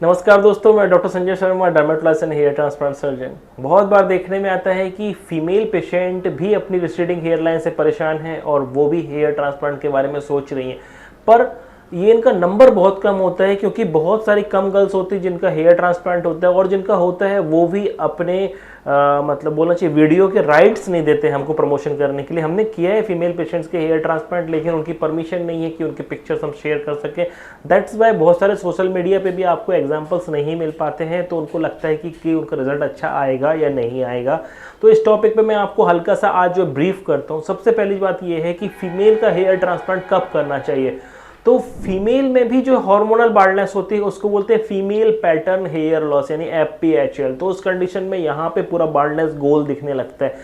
नमस्कार दोस्तों, मैं doctor Sanjay Sharma, dermatologist and hair transplant surgeon. बहुत बार देखने में आता है कि फीमेल पेशेंट भी अपनी रिसीडिंग हेयर लाइन से परेशान हैं और वो भी हेयर ट्रांसप्लांट के बारे में सोच रही हैं, पर ये इनका नंबर बहुत कम होता है क्योंकि बहुत सारी कम गर्ल्स होती हैं जिनका हेयर ट्रांसप्लांट होता है और जिनका होता है वो भी अपने मतलब बोलना चाहिए वीडियो के राइट्स नहीं देते हमको प्रमोशन करने के लिए। हमने किया है फीमेल पेशेंट्स के हेयर ट्रांसप्लांट, लेकिन उनकी परमिशन नहीं है कि उनके पिक्चर्स हम शेयर कर सकें। दैट्स वाई बहुत सारे सोशल मीडिया पे भी आपको एग्जांपल्स नहीं मिल पाते हैं, तो उनको लगता है कि उनका रिजल्ट अच्छा आएगा या नहीं आएगा। तो इस टॉपिक पे मैं आपको हल्का सा आज जो ब्रीफ करता हूँ। सबसे पहली बात यह है कि फीमेल का हेयर ट्रांसप्लांट कब करना चाहिए। तो फीमेल में भी जो हार्मोनल बाल्डनेस होती है उसको बोलते हैं फीमेल पैटर्न हेयर लॉस, यानी FPHL। तो उस कंडीशन में यहाँ पे पूरा बाल्डनेस गोल दिखने लगता है।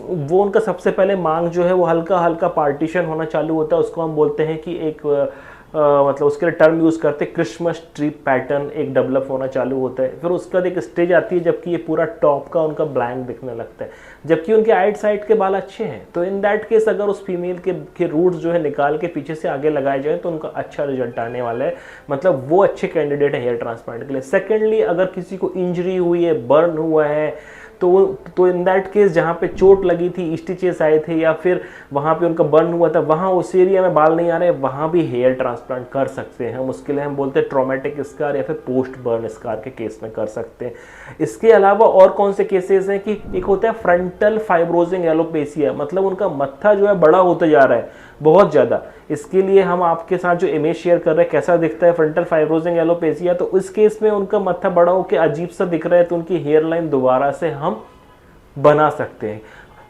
वो उनका सबसे पहले मांग जो है वो हल्का हल्का पार्टीशन होना चालू होता है। उसको हम बोलते हैं कि एक मतलब उसके लिए टर्म यूज़ करते हैं क्रिसमस ट्री पैटर्न एक डेवलप होना चालू होता है। फिर उसके बाद एक स्टेज आती है जबकि ये पूरा टॉप का उनका ब्लैंक दिखने लगता है, जबकि उनके आइट साइड के बाल अच्छे हैं। तो इन दैट केस अगर उस फीमेल के रूट्स जो है निकाल के पीछे से आगे लगाए जाए तो उनका अच्छा रिजल्ट आने वाला है, मतलब वो अच्छे कैंडिडेट है हेयर ट्रांसप्लांट के लिए। सेकेंडली, अगर किसी को इंजरी हुई है, बर्न हुआ है, तो इन दैट केस जहाँ पे चोट लगी थी, स्टिचेस आए थे या फिर वहाँ पे उनका बर्न हुआ था, वहाँ उस एरिया में बाल नहीं आ रहे, वहाँ भी हेयर ट्रांसप्लांट कर सकते हैं हम। उसके लिए हम बोलते हैं ट्रॉमेटिक स्कार या फिर पोस्ट बर्न स्कार के केस में कर सकते हैं। इसके अलावा और कौन से केसेस हैं कि एक होता है फ्रंटल फाइब्रोजिंग एलोपेसिया, मतलब उनका मत्था जो है बड़ा होता जा रहा है बहुत ज़्यादा। इसके लिए हम आपके साथ जो इमेज शेयर कर रहे हैं कैसा दिखता है फ्रंटल फाइब्रोजिंग एलोपेसिया, तो इस केस में उनका मत्था बड़ा होकर अजीब सा दिख रहा है, तो उनकी हेयर लाइन दोबारा से हम बना सकते हैं।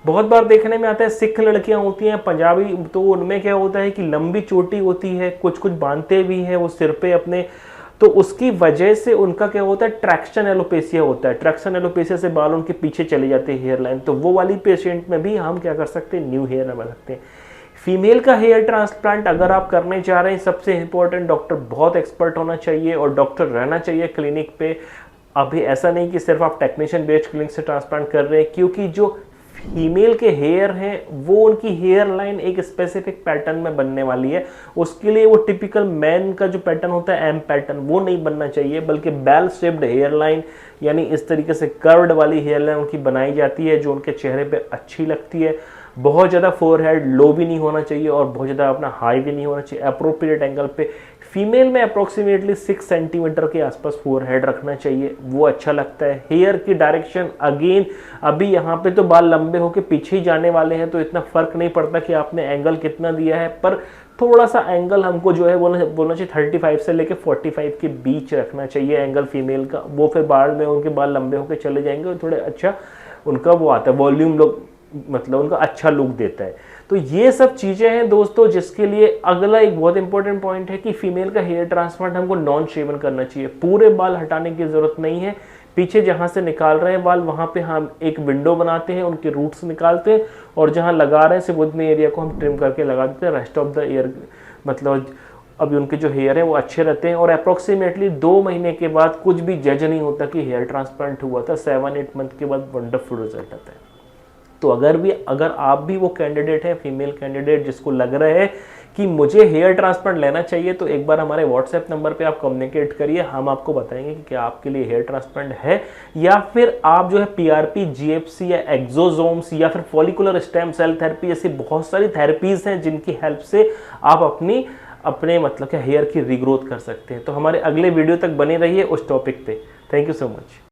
बहुत बार देखने में आता है सिख लड़कियां होती हैं पंजाबी, तो उनमें क्या होता है कि लंबी चोटी होती है, कुछ कुछ बांधते भी हैं वो सिर पे अपने, तो उसकी वजह से उनका क्या होता है ट्रैक्शन एलोपेसिया होता है। ट्रैक्शन एलोपेसिया से बाल उनके पीछे चले जाते हैं हेयर लाइन, तो वो वाली पेशेंट में भी हम क्या कर सकते हैं, न्यू हेयर बना सकते हैं। फीमेल का हेयर ट्रांसप्लांट अगर आप करने जा रहे हैं, सबसे इंपॉर्टेंट डॉक्टर बहुत एक्सपर्ट होना चाहिए और डॉक्टर रहना चाहिए क्लिनिक पे। अभी ऐसा नहीं कि सिर्फ आप टेक्नीशियन बेस्ड क्लिनिक से ट्रांसप्लांट कर रहे हैं, क्योंकि जो फीमेल के हेयर हैं वो उनकी हेयर लाइन एक स्पेसिफिक पैटर्न में बनने वाली है। उसके लिए वो टिपिकल मैन का जो पैटर्न होता है एम पैटर्न, वो नहीं बनना चाहिए, बल्कि बेल शेप्ड हेयर लाइन, यानी इस तरीके से कर्व्ड वाली हेयर लाइन उनकी बनाई जाती है जो उनके चेहरे पे अच्छी लगती है। बहुत ज़्यादा फोरहेड लो भी नहीं होना चाहिए और बहुत ज़्यादा अपना हाई भी नहीं होना चाहिए। अप्रोप्रिएट एंगल पे फीमेल में अप्रोक्सीमेटली 6 सेंटीमीटर के आसपास फोरहेड रखना चाहिए, वो अच्छा लगता है। हेयर की डायरेक्शन अगेन, अभी यहाँ पे तो बाल लंबे होके पीछे ही जाने वाले हैं, तो इतना फर्क नहीं पड़ता कि आपने एंगल कितना दिया है, पर थोड़ा सा एंगल हमको जो है बोलना चाहिए 35 से लेके 45 के बीच रखना चाहिए एंगल फीमेल का। वो फिर बाद में उनके बाल लंबे होके चले जाएंगे और थोड़े अच्छा उनका वो आता है वॉल्यूम लुक, मतलब उनका अच्छा लुक देता है। तो ये सब चीज़ें हैं दोस्तों, जिसके लिए अगला एक बहुत इंपॉर्टेंट पॉइंट है कि फीमेल का हेयर ट्रांसप्लांट हमको नॉन शेवन करना चाहिए। पूरे बाल हटाने की जरूरत नहीं है, पीछे जहाँ से निकाल रहे हैं बाल वहाँ पे हम एक विंडो बनाते हैं, उनके रूट्स निकालते हैं और जहाँ लगा रहे हैं सिर्फ उतने एरिया को हम ट्रिम करके लगा देते हैं। रेस्ट ऑफ द ईयर मतलब अभी उनके जो हेयर है वो अच्छे रहते हैं और अप्रोक्सीमेटली 2 महीने के बाद कुछ भी जज नहीं होता कि हेयर ट्रांसप्लांट हुआ था। 7-8 मंथ के बाद वंडरफुल रिजल्ट आता है। तो अगर आप भी वो कैंडिडेट हैं, फीमेल कैंडिडेट जिसको लग रहा है कि मुझे हेयर ट्रांसप्लांट लेना चाहिए, तो एक बार हमारे व्हाट्सएप नंबर पे आप कम्युनिकेट करिए। हम आपको बताएंगे कि क्या आपके लिए हेयर ट्रांसप्लांट है, या फिर आप जो है PRP, GFC या एक्सोसोम्स या फिर फॉलिकुलर स्टेम सेल थेरेपी, ऐसी बहुत सारी थेरेपीज हैं जिनकी हेल्प से आप अपने मतलब क्या हेयर की रीग्रोथ कर सकते हैं। तो हमारे अगले वीडियो तक बने रहिए उस टॉपिक पे। Thank you so much.